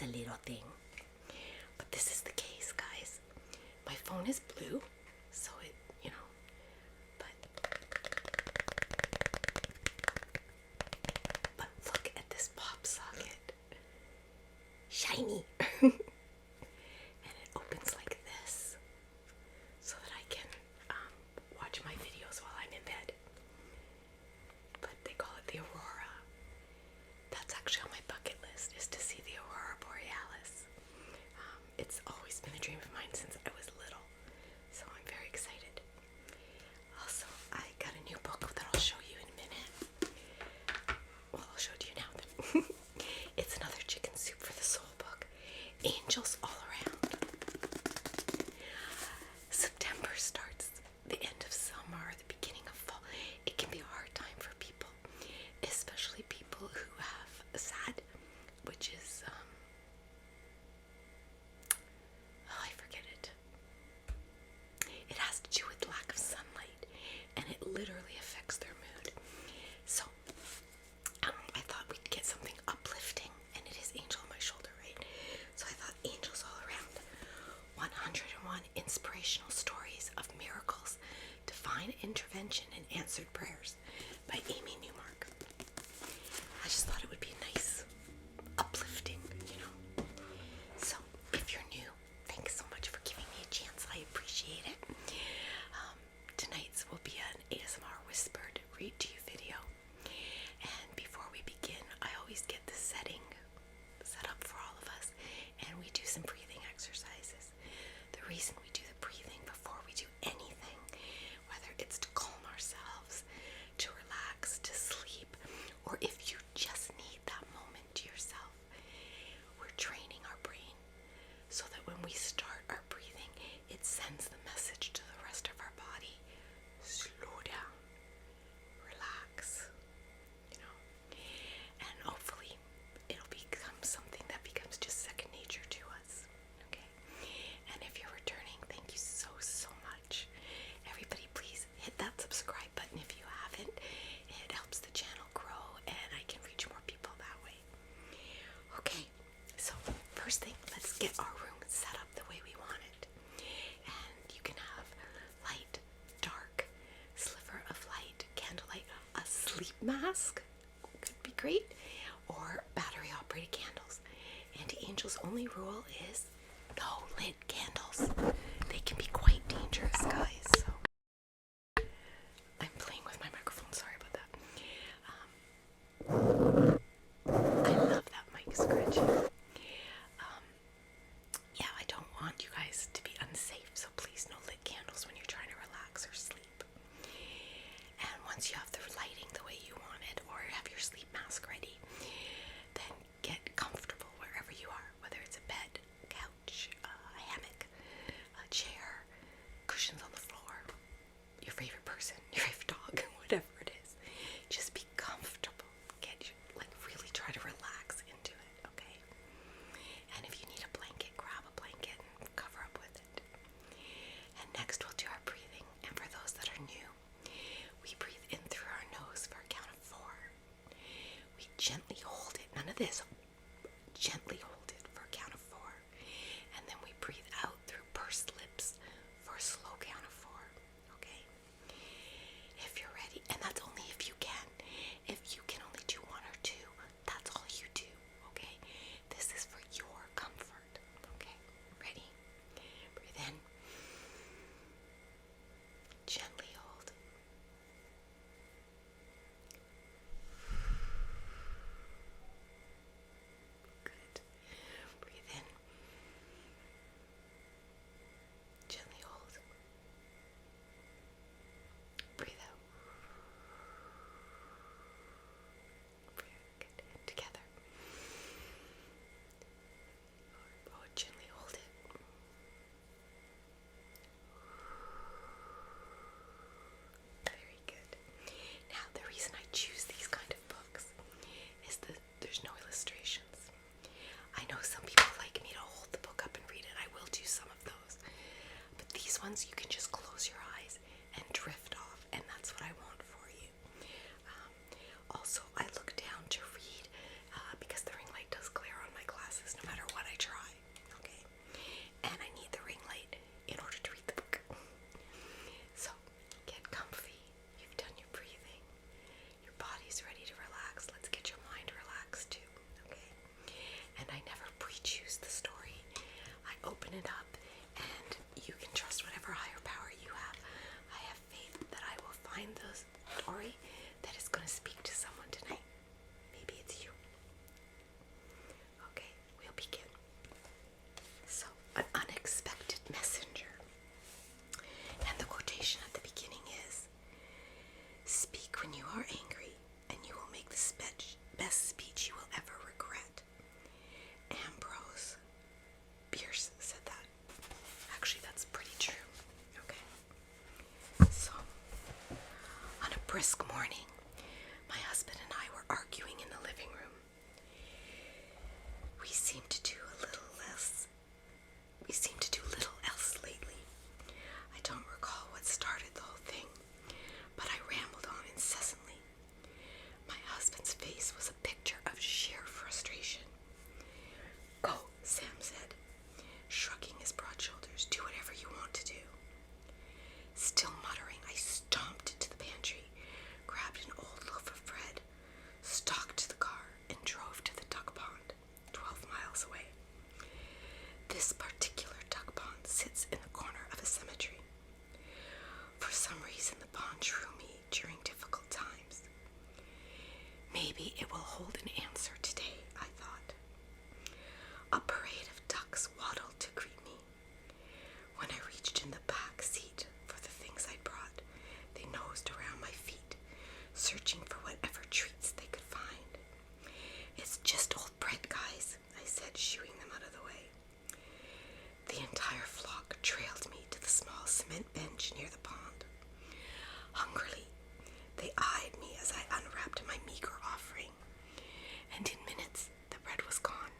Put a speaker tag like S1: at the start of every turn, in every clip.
S1: It's a little thing. But this is the case, guys. My phone is blue, so it, but look at this pop socket. Shiny. And it opens like this so that I can watch my videos while I'm in bed. But they call it the Aurora. That's actually on my bucket list, is to see the Aurora Borealis. It's always been a dream of mine since I was little, so I'm very excited. Also, I got a new book that I'll show you in a minute. Well, I'll show it to you now then. It's another Chicken Soup for the Soul book. Angels all around. September starts the end of summer, the beginning of fall. It can be a hard time for people, especially people who have a SAD, which is, I forget it. It has to do with lack of sunlight, and it literally affects their mood. So, I thought we'd get something uplifting, and it is Angel on My Shoulder, right? So I thought Angels All Around. 101 Inspirational Stories of Miracles, Divine Intervention and Answered Prayers by Amy Newmark. I just thought it would be nice, uplifting, So, if you're new, thanks so much for giving me a chance. I appreciate it. Tonight's will be an ASMR whispered read to you video. And before we begin, I always get the setting set up for all of us, and we do some breathing exercises. The reason we do the breathing before we do anything, whether it's to calm ourselves, to relax, to sleep, or if you just need that moment to yourself, we're training our brain so that when we start our breathing, it sends the message to the rest of our body. Slow down, relax, and hopefully it'll become something that becomes just second nature to us, okay? And if you're returning, thank you so, so much. Everybody, please hit that subscribe button if you haven't. It helps the channel grow, and I can reach more people that way. Okay, so first thing, let's get our room set up the way we want it. And you can have light, dark, sliver of light, candlelight, a sleep mask could be great, or battery operated candles. And Angel's only rule is no lit candles. They can be quite dangerous, guys. So I'm playing with my microphone, sorry about that. I love that mic scratching. Yeah, I don't want you guys to be unsafe, so please no lit candles when you're trying to relax or sleep. And once you have the lighting the way you want it, or have your sleep mask ready, then get comfortable wherever you are, whether it's a bed, couch, a hammock, a chair, cushions on the floor, your favorite person, your favorite dog, whatever it is. Just be comfortable. Really try to relax into it, okay? open it up, and you can trust whatever higher power you have. I have faith that I will find the story that is going to speak to someone tonight. Maybe it's you. Okay, we'll begin. So, an unexpected messenger. And the quotation at the beginning is, "Speak when you are angry, and you will make the best speech you will ever regret." Ambrose Bierce said that. Actually, that's pretty true. Okay. So, on a brisk morning, my husband and I were arguing in the living room. We seem to do little else lately. I don't recall what started the whole thing, but I rambled on incessantly. My husband's face was a picture of sheer frustration. "Go," Sam said, shrugging his broad shoulders. "Do whatever you want to do." Still muttering, I stomped into the pantry, grabbed an old loaf of bread, stalked to the car, and drove to the duck pond, 12 miles away. This particular duck pond sits in the corner of a cemetery. For some reason, the pond drew me during difficult times. Maybe it will hold an answer today, I thought. A parade of ducks waddled to greet me. When I reached in the back seat for the things I'd brought, they nosed around my feet, searching for whatever treats they could find. "It's just old bread, guys," I said, shooing them out of the way. The entire flock trailed me to the small cement bench near the pond. Hungrily, they eyed me as I unwrapped my meager offering, and in minutes the bread was gone.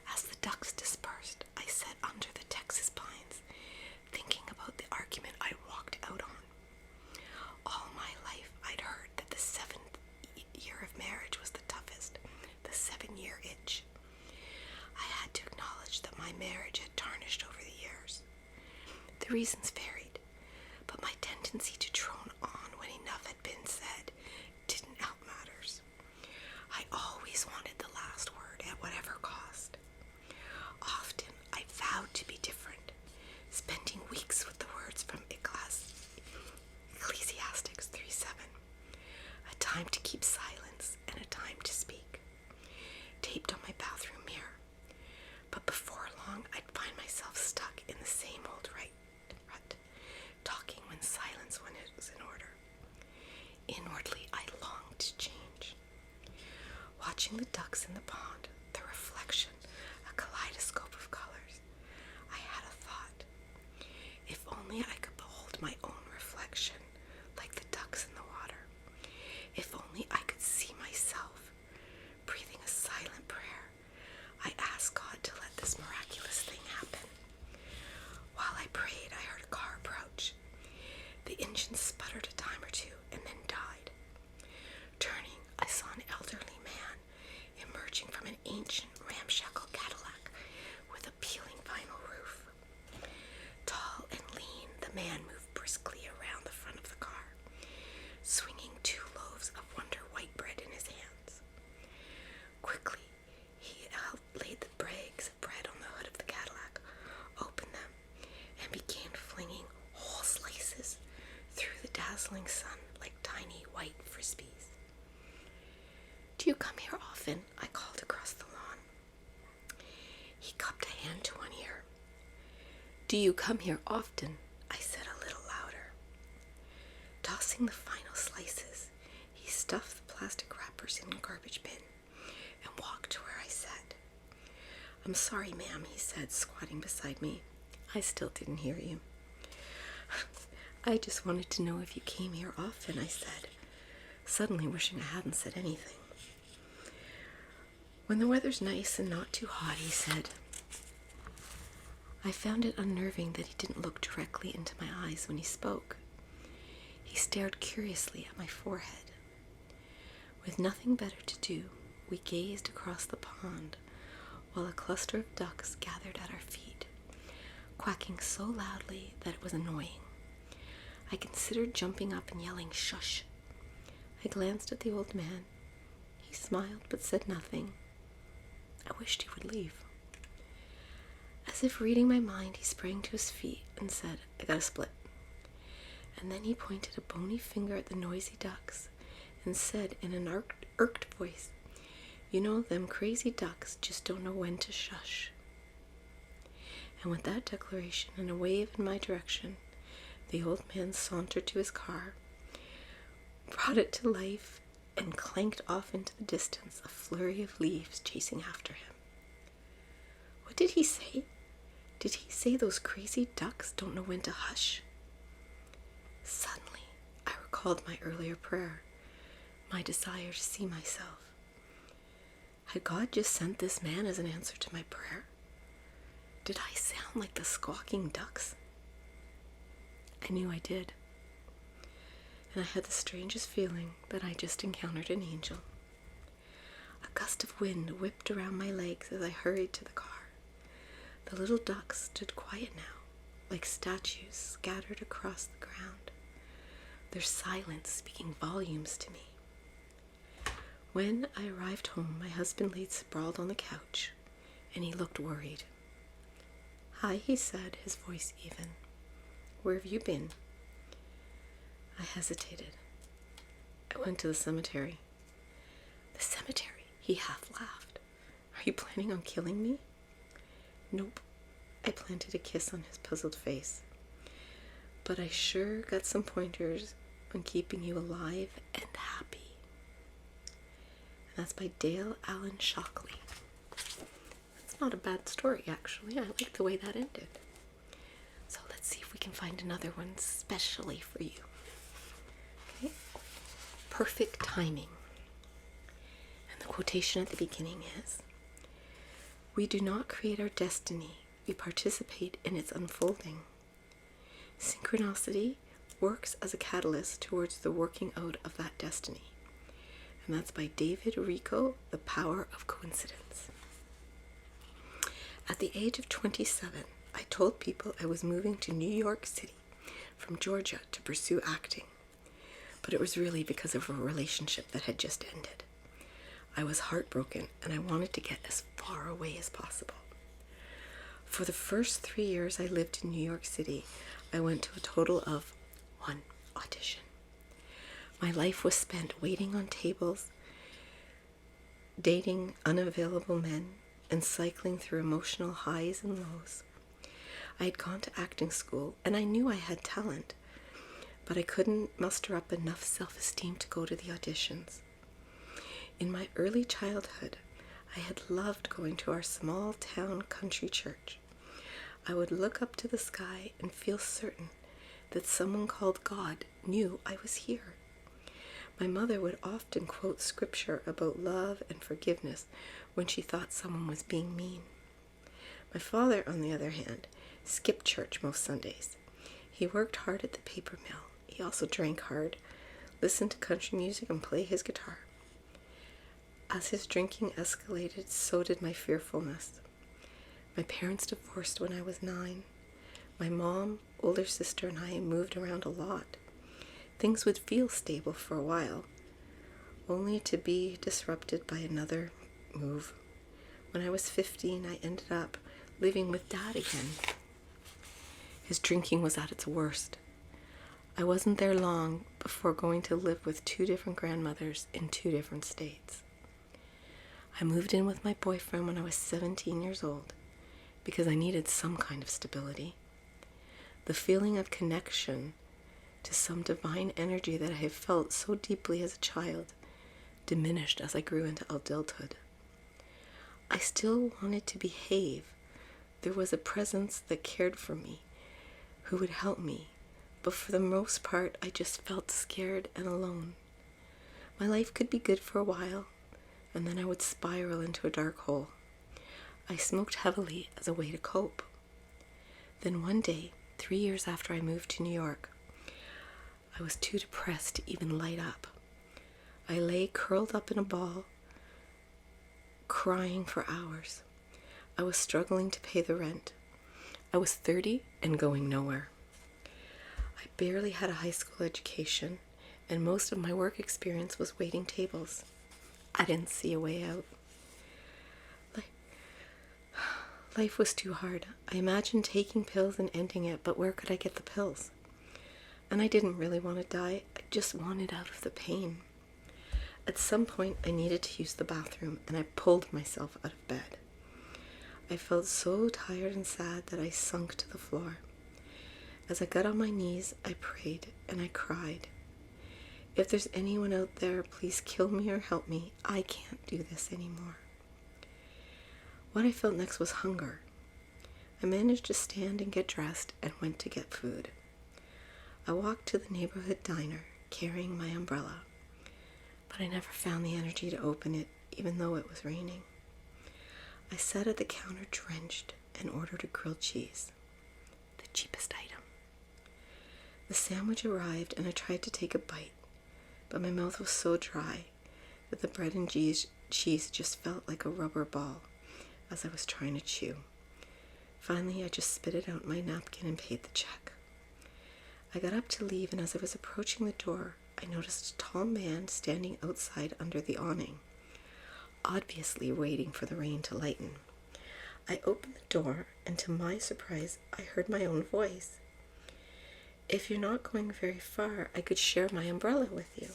S1: As the ducks dispersed, I sat under the Texas pines, thinking about the argument I walked out on. All my life I'd heard that the 7th year of marriage was the toughest, the 7-year itch. I had to acknowledge that my marriage had tarnished over the years. The reasons varied, but my tendency to drone on when enough had been said didn't help matters. I always wanted the last word at whatever cost. Often I vowed to be different, spending weeks with the words from Ecclesiastes 3:7, a time to keep silence and a time to speak, taped on my bathroom mirror. But before long, I'd find myself stuck in the same old rut, talking when silence was in order. Inwardly, I longed to change. Watching the ducks in the pond, the reflection, a kaleidoscope of colors, I had a thought. If only I could behold my own reflection, like the ducks in the water. If only I could see myself. Breathing a silent prayer, I asked God to let this miraculous thing happen. While I prayed, I heard a car approach. The engine sputtered a time or two and then died. Turning, I saw an elderly man emerging from an ancient ramshackle Cadillac with a peeling vinyl roof. Tall and lean, the man moved briskly around the front of the car, swinging 2 loaves of Wonder white bread in his hands. Quickly, he laid the bags of bread on the hood of the Cadillac, opened them, and began flinging whole slices through the dazzling sun like tiny white frisbees. "Do you come here often?" I called across the lawn. He cupped a hand to one ear. "Do you come here often?" I said a little louder. Tossing the final slices, he stuffed the plastic wrappers in a garbage bin and walked to where I sat. "I'm sorry, ma'am," he said, squatting beside me. I still didn't hear you. "I just wanted to know if you came here often," I said, suddenly wishing I hadn't said anything. "When the weather's nice and not too hot," he said. I found it unnerving that he didn't look directly into my eyes when he spoke. He stared curiously at my forehead. With nothing better to do, we gazed across the pond while a cluster of ducks gathered at our feet, quacking so loudly that it was annoying. I considered jumping up and yelling, "Shush!" I glanced at the old man. He smiled but said nothing. I wished he would leave. As if reading my mind, he sprang to his feet and said, "I got a split." And then he pointed a bony finger at the noisy ducks and said in an irked voice, "You know, them crazy ducks just don't know when to shush." And with that declaration and a wave in my direction, the old man sauntered to his car, brought it to life, and clanked off into the distance, a flurry of leaves chasing after him. What did he say? Did he say those crazy ducks don't know when to hush? Suddenly, I recalled my earlier prayer, my desire to see myself. Had God just sent this man as an answer to my prayer? Did I sound like the squawking ducks? I knew I did. And I had the strangest feeling that I just encountered an angel. A gust of wind whipped around my legs as I hurried to the car. The little ducks stood quiet now, like statues scattered across the ground, their silence speaking volumes to me. When I arrived home, my husband lay sprawled on the couch, and he looked worried. "Hi," he said, his voice even. "Where have you been?" I hesitated. "I went to the cemetery." "The cemetery?" He half laughed. "Are you planning on killing me?" "Nope." I planted a kiss on his puzzled face. "But I sure got some pointers on keeping you alive and happy." And that's by Dale Allen Shockley. That's not a bad story, actually. I like the way that ended. So let's see if we can find another one specially for you. Okay? Perfect timing. And the quotation at the beginning is, "We do not create our destiny, we participate in its unfolding. Synchronicity works as a catalyst towards the working out of that destiny." And that's by David Rico, The Power of Coincidence. At the age of 27, I told people I was moving to New York City from Georgia to pursue acting. But it was really because of a relationship that had just ended. I was heartbroken and I wanted to get as far away as possible. For the first 3 years I lived in New York City, I went to a total of 1 audition. My life was spent waiting on tables, dating unavailable men, and cycling through emotional highs and lows. I had gone to acting school and I knew I had talent, but I couldn't muster up enough self-esteem to go to the auditions. In my early childhood, I had loved going to our small town country church. I would look up to the sky and feel certain that someone called God knew I was here. My mother would often quote scripture about love and forgiveness when she thought someone was being mean. My father, on the other hand, skipped church most Sundays. He worked hard at the paper mill. He also drank hard, listened to country music, and played his guitar. As his drinking escalated, so did my fearfulness. My parents divorced when I was 9. My mom, older sister, and I moved around a lot. Things would feel stable for a while, only to be disrupted by another move. When I was 15, I ended up living with Dad again. His drinking was at its worst. I wasn't there long before going to live with 2 different grandmothers in 2 different states. I moved in with my boyfriend when I was 17 years old because I needed some kind of stability. The feeling of connection to some divine energy that I had felt so deeply as a child diminished as I grew into adulthood. I still wanted to behave. There was a presence that cared for me, who would help me, but for the most part, I just felt scared and alone. My life could be good for a while, and then I would spiral into a dark hole. I smoked heavily as a way to cope. Then one day, 3 years after I moved to New York, I was too depressed to even light up. I lay curled up in a ball, crying for hours. I was struggling to pay the rent. I was 30 and going nowhere. I barely had a high school education, and most of my work experience was waiting tables. I didn't see a way out. life was too hard. I imagined taking pills and ending it, but where could I get the pills? And I didn't really want to die. I just wanted out of the pain. At some point, I needed to use the bathroom, and I pulled myself out of bed. I felt so tired and sad that I sunk to the floor. As I got on my knees, I prayed and I cried. If there's anyone out there, please kill me or help me. I can't do this anymore. What I felt next was hunger. I managed to stand and get dressed and went to get food. I walked to the neighborhood diner, carrying my umbrella, but I never found the energy to open it, even though it was raining. I sat at the counter drenched and ordered a grilled cheese, the cheapest item. The sandwich arrived and I tried to take a bite, but my mouth was so dry that the bread and cheese just felt like a rubber ball as I was trying to chew. Finally, I just spit it out in my napkin and paid the check. I got up to leave, and as I was approaching the door, I noticed a tall man standing outside under the awning, obviously waiting for the rain to lighten. I opened the door, and to my surprise, I heard my own voice. "If you're not going very far, I could share my umbrella with you."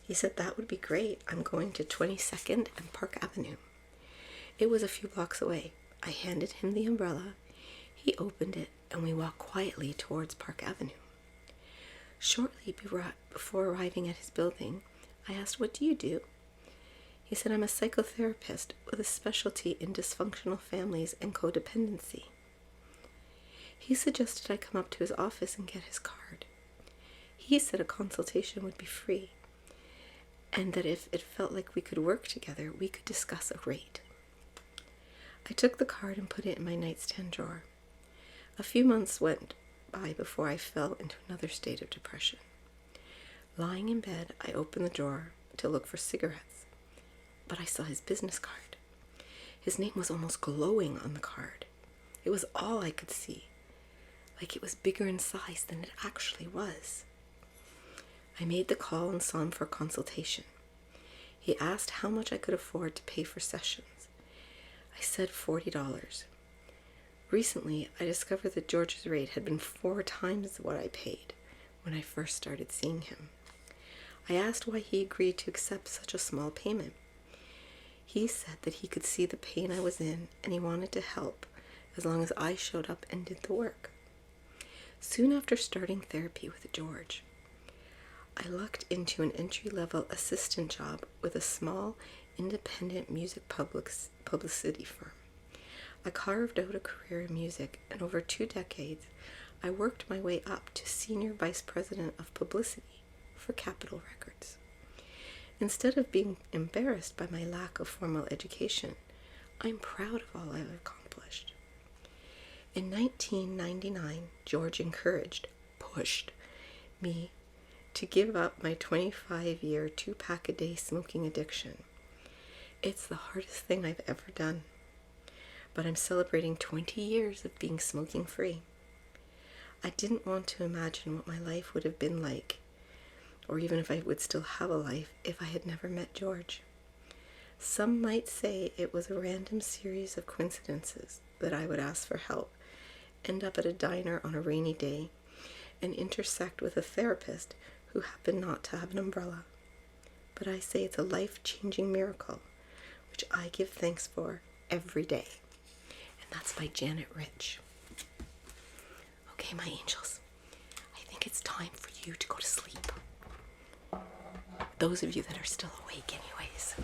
S1: He said that would be great. I'm going to 22nd and Park Avenue. It was a few blocks away. I handed him the umbrella. He opened it, and we walked quietly towards Park Avenue. Shortly before arriving at his building, I asked, "What do you do?" He said, "I'm a psychotherapist with a specialty in dysfunctional families and codependency." He suggested I come up to his office and get his card. He said a consultation would be free, and that if it felt like we could work together, we could discuss a rate. I took the card and put it in my nightstand drawer. A few months went by before I fell into another state of depression. Lying in bed, I opened the drawer to look for cigarettes, but I saw his business card. His name was almost glowing on the card. It was all I could see, like it was bigger in size than it actually was. I made the call and saw him for a consultation. He asked how much I could afford to pay for sessions. I said $40. Recently, I discovered that George's rate had been 4 times what I paid when I first started seeing him. I asked why he agreed to accept such a small payment. He said that he could see the pain I was in and he wanted to help as long as I showed up and did the work. Soon after starting therapy with George, I lucked into an entry-level assistant job with a small, independent music publicity firm. I carved out a career in music, and over 2 decades, I worked my way up to Senior Vice President of Publicity for Capitol Records. Instead of being embarrassed by my lack of formal education, I'm proud of all I've accomplished. In 1999, George pushed me to give up my 25-year 2-pack-a-day smoking addiction. It's the hardest thing I've ever done, but I'm celebrating 20 years of being smoking free. I didn't want to imagine what my life would have been like, or even if I would still have a life, if I had never met George. Some might say it was a random series of coincidences that I would ask for help, end up at a diner on a rainy day, and intersect with a therapist who happened not to have an umbrella. But I say it's a life-changing miracle, which I give thanks for every day. And that's by Janet Rich. Okay, my angels, I think it's time for you to go to sleep. Those of you that are still awake anyways.